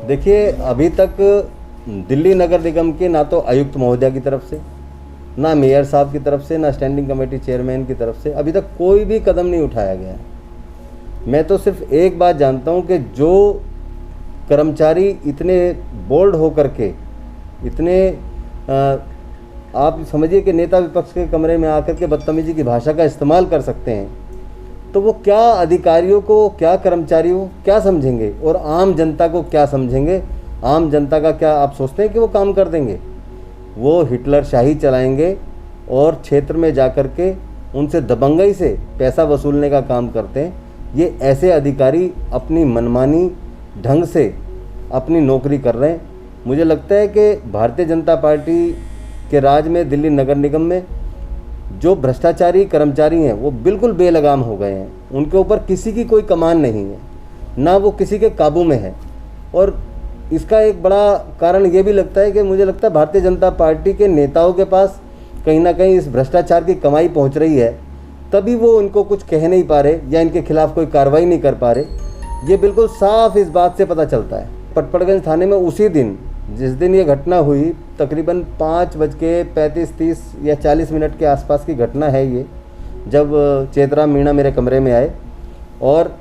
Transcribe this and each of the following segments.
देखिए, अभी तक दिल्ली नगर निगम के ना तो आयुक्त महोदया की तरफ से, ना मेयर साहब की तरफ से, ना स्टैंडिंग कमेटी चेयरमैन की तरफ से अभी तक कोई भी कदम नहीं उठाया गया है। मैं तो सिर्फ एक बात जानता हूं कि जो कर्मचारी इतने बोल्ड होकर के, इतने आप समझिए कि नेता विपक्ष के कमरे में आकर के बदतमीजी की भाषा का इस्तेमाल कर सकते हैं, तो वो क्या अधिकारियों को, क्या कर्मचारियों क्या समझेंगे और आम जनता को क्या समझेंगे? आम जनता का क्या आप सोचते हैं कि वो काम कर देंगे? वो हिटलर शाही चलाएंगे और क्षेत्र में जाकर के उनसे दबंगई से पैसा वसूलने का काम करते हैं। ये ऐसे अधिकारी अपनी मनमानी ढंग से अपनी नौकरी कर रहे हैं। मुझे लगता है कि भारतीय जनता पार्टी के राज में दिल्ली नगर निगम में जो भ्रष्टाचारी कर्मचारी हैं वो बिल्कुल बेलगाम हो गए हैं। उनके ऊपर किसी की कोई कमान नहीं है, ना वो किसी के काबू में है। और इसका एक बड़ा कारण ये भी लगता है कि मुझे लगता है भारतीय जनता पार्टी के नेताओं के पास कहीं ना कहीं इस भ्रष्टाचार की कमाई पहुंच रही है, तभी वो इनको कुछ कह नहीं पा रहे या इनके खिलाफ कोई कार्रवाई नहीं कर पा रहे। ये बिल्कुल साफ इस बात से पता चलता है। पटपड़गंज थाने में उसी दिन, जिस दिन ये घटना हुई, तकरीबन 5:35-30 या 40 मिनट के आसपास की घटना है ये, जब चेतराम मीणा मेरे कमरे में आए और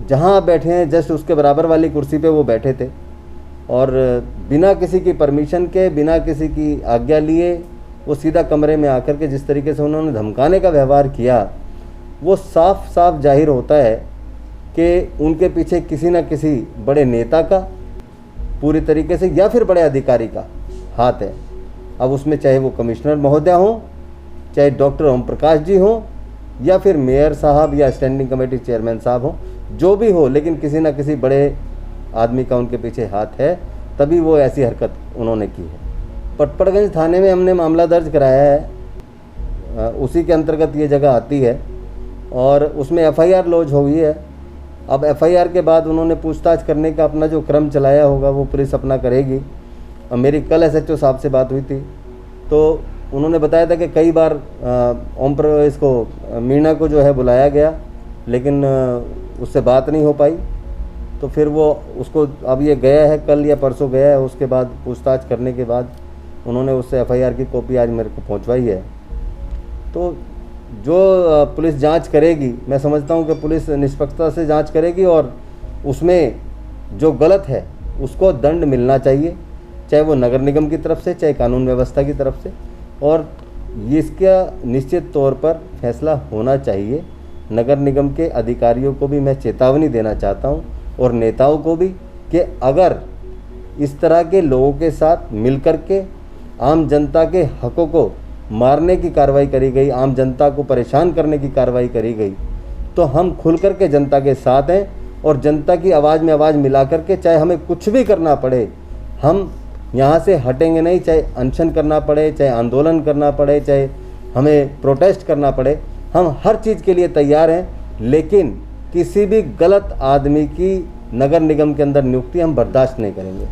जहां आप बैठे हैं जस्ट उसके बराबर वाली कुर्सी पे वो बैठे थे और बिना किसी की परमिशन के, बिना किसी की आज्ञा लिए वो सीधा कमरे में आकर के जिस तरीके से उन्होंने धमकाने का व्यवहार किया, वो साफ साफ जाहिर होता है कि उनके पीछे किसी न किसी बड़े नेता का पूरी तरीके से या फिर बड़े अधिकारी का हाथ है। अब उसमें चाहे वो कमिश्नर महोदय हों, चाहे डॉक्टर ओम प्रकाश जी हों, या फिर मेयर साहब या स्टैंडिंग कमेटी चेयरमैन साहब हों, जो भी हो, लेकिन किसी न किसी बड़े आदमी का उनके पीछे हाथ है, तभी वो ऐसी हरकत उन्होंने की है। पटपड़गंज थाने में हमने मामला दर्ज कराया है, उसी के अंतर्गत ये जगह आती है और उसमें एफआईआर लॉन्च हुई है। अब एफआईआर के बाद उन्होंने पूछताछ करने का अपना जो क्रम चलाया होगा वो पुलिस अपना करेगी। और मेरी कल एसएचओ साहब से बात हुई थी तो उन्होंने बताया था कि कई बार इसको मीणा को जो है बुलाया गया, लेकिन उससे बात नहीं हो पाई। तो फिर वो उसको, अब ये गया है, कल या परसों गया है, उसके बाद पूछताछ करने के बाद उन्होंने उससे एफआईआर की कॉपी आज मेरे को पहुंचवाई है। तो जो पुलिस जांच करेगी, मैं समझता हूं कि पुलिस निष्पक्षता से जांच करेगी और उसमें जो गलत है उसको दंड मिलना चाहिए, चाहे वो नगर निगम की तरफ से, चाहे कानून व्यवस्था की तरफ से, और इसका निश्चित तौर पर फैसला होना चाहिए। नगर निगम के अधिकारियों को भी मैं चेतावनी देना चाहता हूं और नेताओं को भी कि अगर इस तरह के लोगों के साथ मिलकर के आम जनता के हकों को मारने की कार्रवाई करी गई, आम जनता को परेशान करने की कार्रवाई करी गई, तो हम खुल कर के जनता के साथ हैं और जनता की आवाज़ में आवाज़ मिला करके, चाहे हमें कुछ भी करना पड़े, हम यहाँ से हटेंगे नहीं। चाहे अनशन करना पड़े, चाहे आंदोलन करना पड़े, चाहे हमें प्रोटेस्ट करना पड़े, हम हर चीज़ के लिए तैयार हैं। लेकिन किसी भी गलत आदमी की नगर निगम के अंदर नियुक्ति हम बर्दाश्त नहीं करेंगे।